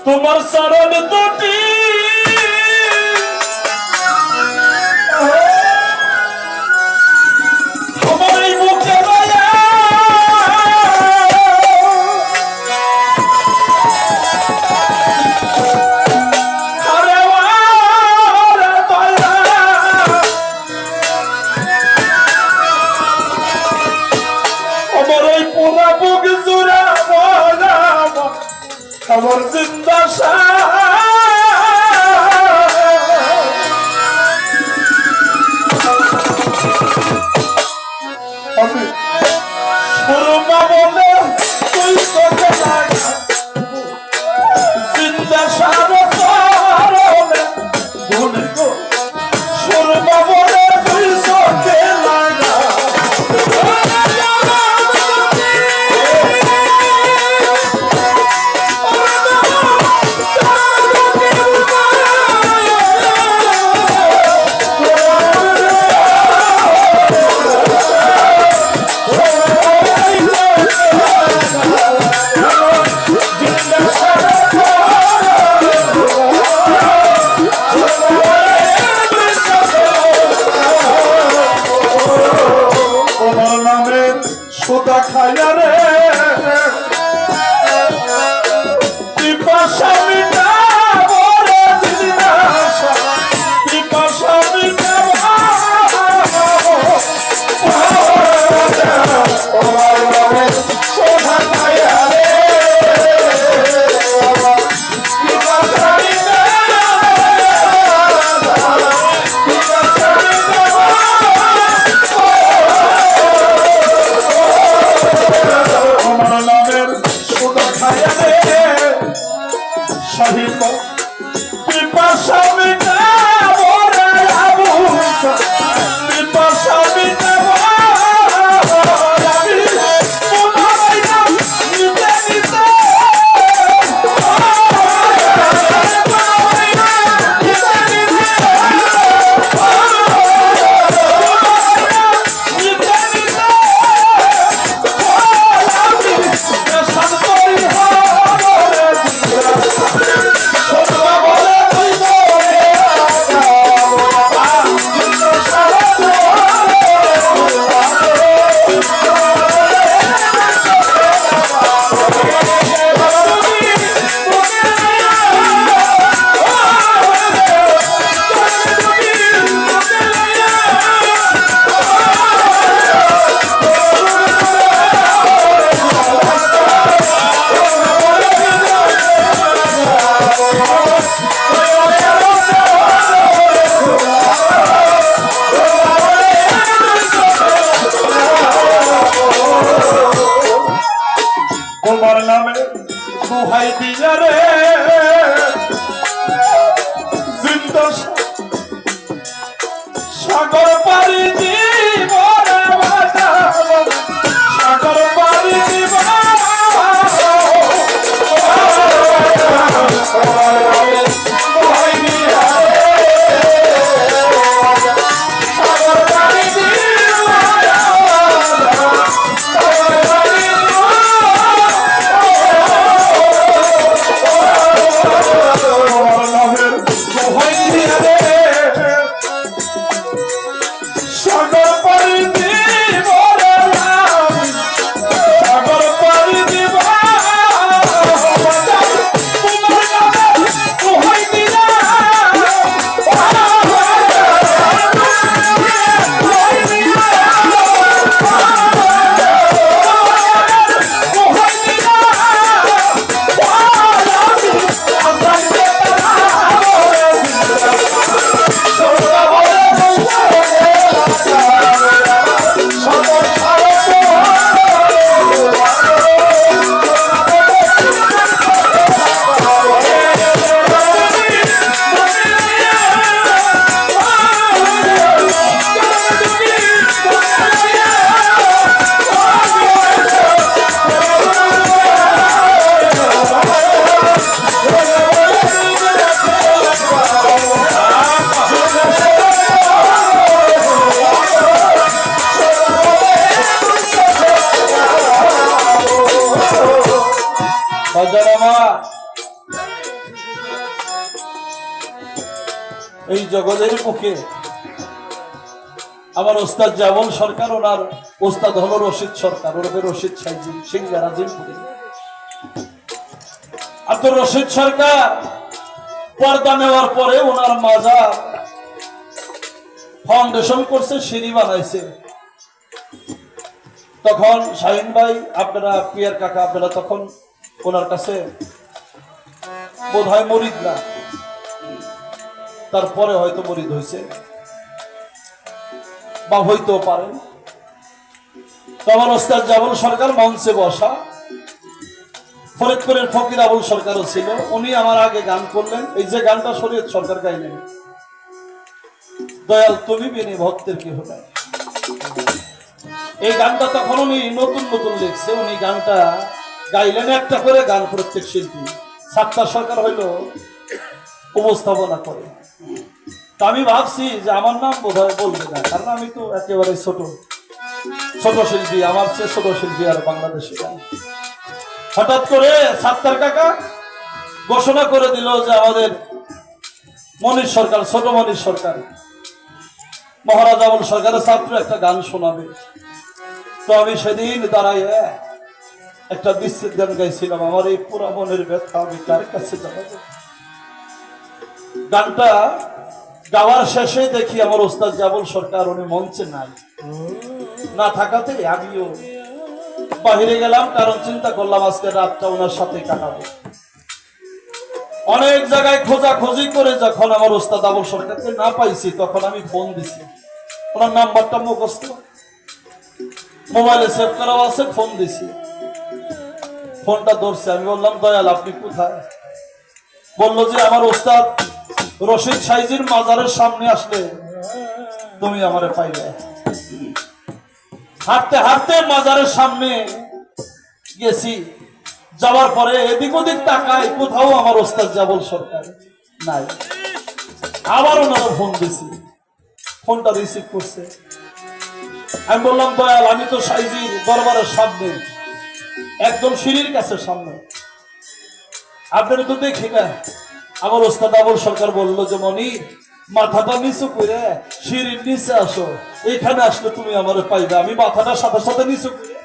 তোমার চরণ দুটি আমার এই বুকে দয়া আরে ওরে দয়া আমার এই পুরা বুক জুড়ে আমার জিন্দা আমি সুরমা বলে তুই চোখে লাগা জিন্দা সারে ভুলে গো সুরমা বলে তুই চোখে লাগা সুদা খাইয়া রে পিপাসা মিটাবো রে জিজ্ঞাসা পিপাসা মিটাবো তোমার নামে সুদা খাইয়া রে পিপাসা সাহিত্য পিপাসা মিটাবো রে আবুসা পিপাসা মিটাবো আমি তোমার নাম নিতে নিতে তোমার নামে দুহাই দিয়া রে জিন্দা সাগর পাড়ি দিব রে সাগর পাড়ি দিব এই জগতের মুখে আমার ওস্তাদ জামল সরকার, ওনার ওস্তাদ হলো রশিদ সরকার, ওরফে রশিদ সাইজি সিঙ্গারা জিনপুরি। আব্দুর রশিদ সরকার পর্দা নেওয়ার পরে ওনার মাজার ফাউন্ডেশন করছে, সিঁড়ি বানাইছে। তখন শাহিন ভাই, আপনারা পিয়ার কাকা, আপনারা তখন ওনার কাছে বোধ হয় মরিদ না, তারপরে হয়তো মরিদ হয়েছে বা হইতেও পারেন। তো আমার ওস্তাদ জামল সরকার মঞ্চে বসা, ফরিদপুরের ফকির আবুল সরকারও ছিল, উনি আমার আগে গান করলেন। এই যে গানটা শরীয়ত সরকার গাইলেন, দয়াল তুমি বিনে ভক্তের কি হলো, এই গানটা তখন উনি নতুন নতুন লিখছে, উনি গানটা গাইলেন। একটা করে গান প্রত্যেক শিল্পী, সাত্তার সরকার হইল উপস্থাপনা করে। তা আমি ভাবছি যে আমার নাম বোধ হয় বলবে না, কারণ আমি তো একেবারে ছোট শিল্পী, আমার চেয়ে ছোট শিল্পী আর বাংলাদেশে গান। হঠাৎ করে সাত্তার কাকা ঘোষণা করে দিল যে আমাদের মনির সরকার, ছোট মনির সরকার, মহারাজ আবুল সরকারের ছাত্র একটা গান শোনাবে। তো আমি সেদিন দাঁড়াইয়ে একটা বিচ্ছেদ গান গাইছিলাম, আমার এই পুরা মনের ব্যথা আমি কার কাছে জানাবো। গানটা গাওয়ার শেষে দেখি আমার ওস্তাদ জাবল সরকার উনি মঞ্চে নাই, না থাকাতে আমিও বাহিরে গেলাম, কারণ চিন্তা করলাম আজকে রাতটা ওনার সাথে কাটাবো। অনেক জায়গায় খোঁজাখুঁজি করে যখন আমার ওস্তাদ আবুল সরকারকে না পাইছি, তখন আমি ফোন দিছি, ওনার নাম্বারটা মুখস্থ, মোবাইলে সেভ করাও আছে, ফোন দিছি। ফোনটা ধরছে, আমি বললাম দয়াল আপনি কোথায়? বললো যে আমার ওস্তাদ রশিদ সাইজির মাজারের সামনে আসলে তুমি আমারে পাইবে। হাঁটতে হাঁটতে মাজারের সামনে গেছি, যাওয়ার পরে এদিক ওদিক তাকাই, কোথাও আমার ওস্তাদ জাবল সরকার নাই। আবার ওনারা ফোন দিছি, ফোনটা রিসিভ করছে। আমি বললাম দয়াল আমি তো সাইজির দরবারের সামনে, একদম সিঁড়ির কাছে সামনে, আপনারা তো দেখি না। আমার ওস্তাদ আবুল সরকার বললো যে মনি মাথাটা নিচু করে সিঁড়ির নিচে আসো, এখানে আসলে তুমি আমার পাইবে। আমি মাথাটা সাথে সাথে নিচু করে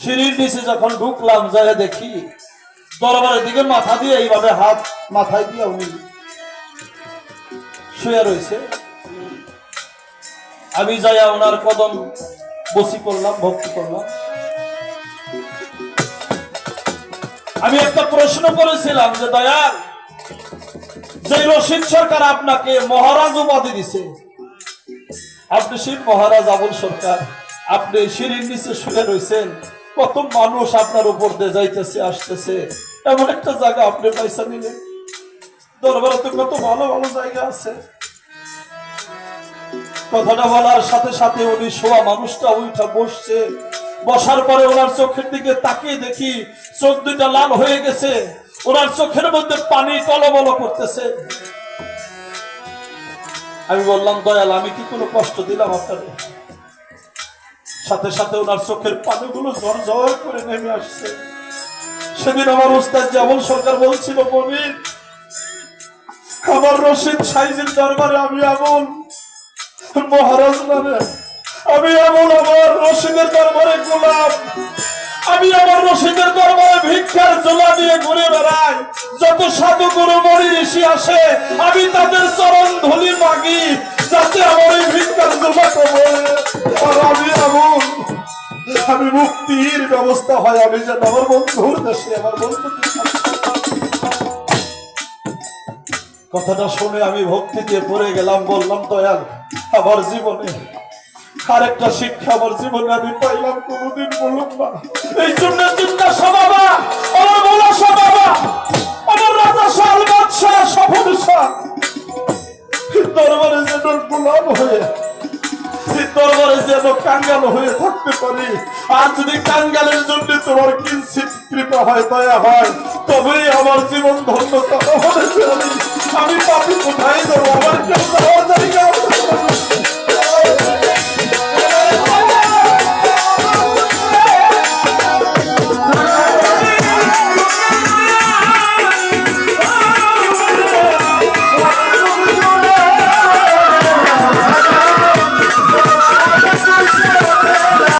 সিঁড়ির নিচে যখন ঢুকলাম, যাই দেখি দরবারের দিকে মাথা দিয়ে এইভাবে হাত মাথায় দিয়ে উনি শুয়ে রয়েছে। আমি যাইয়া ওনার কদম বসি করলাম, ভক্তি করলাম। আমি একটা প্রশ্ন করেছিলাম যে দয়াল, যে রশিদ সরকার আপনাকে মহারাজ উপাধি দিছে, আপনি সেই মহারাজ আবুল সরকার, আপনি সিঁড়ির নিচে শুয়ে রয়েছেন, কত মানুষ আপনার উপর দিয়ে যাইতেছে আসতেছে, এমন একটা জায়গা আপনি পয়সা নিলেন, দরবারে তো কত ভালো ভালো জায়গা আছে। কথাটা বলার সাথে সাথে উনি শোয়া মানুষটা উঠা বসছে, বসার পরে ওনার চোখের দিকে তাকিয়ে দেখি চোখ দুইটা লাল হয়ে গেছে, ওনার চোখের মধ্যে পানি টলমল করতেছে। আমি বললাম দয়াল আমি কি কোনো কষ্ট দিলাম আপনাদের? সাথে সাথে ওনার চোখের পানিগুলো ঝর ঝর করে নেমে আসছে। সেদিন আমার ওস্তাদ জামল সরকার বলছিল মনির, আমার রশিদ সাইজির দরবারে আমি আমল মহারাজ মানে, আমি আমল আমার রশিদের দরবারে গোলাম, আমি আমার রশিদের দরবারে ভিক্ষার জোলা দিয়ে ঘুরে বেড়াই। যত সাধু গুরু মরি ঋষি আসে, আমি তাদের চরণ ধুলি মাগি, যাতে আমার এই ভিক্ষার জোলা কমে আর আমি আমল, আমি মুক্তির ব্যবস্থা হয়, আমি যেন আমার বন্ধুর দেশে আমার বন্ধু। কথাটা শুনে আমি ভক্তি দিয়ে পড়ে গেলাম, বললাম দয়াল আমার জীবনে আরেকটা শিক্ষা আমার জীবনে আমি পাইলাম, কোনোদিন বললাম না। এই জন্য চিন্তা সবাবা, আমার বলা সবাবা, আমার রাজা শাহ বাদশাহ সফল শাহ দরবারে যেন গোলাম হয়ে, দরবারে যেন কাঙ্গাল হয়ে থাকতে পারি। আর যদি কাঙ্গালের জন্য তোমার কিঞ্চিত কৃপা হয়, দয়া হয়, তবেই আমার জীবন ধন্য।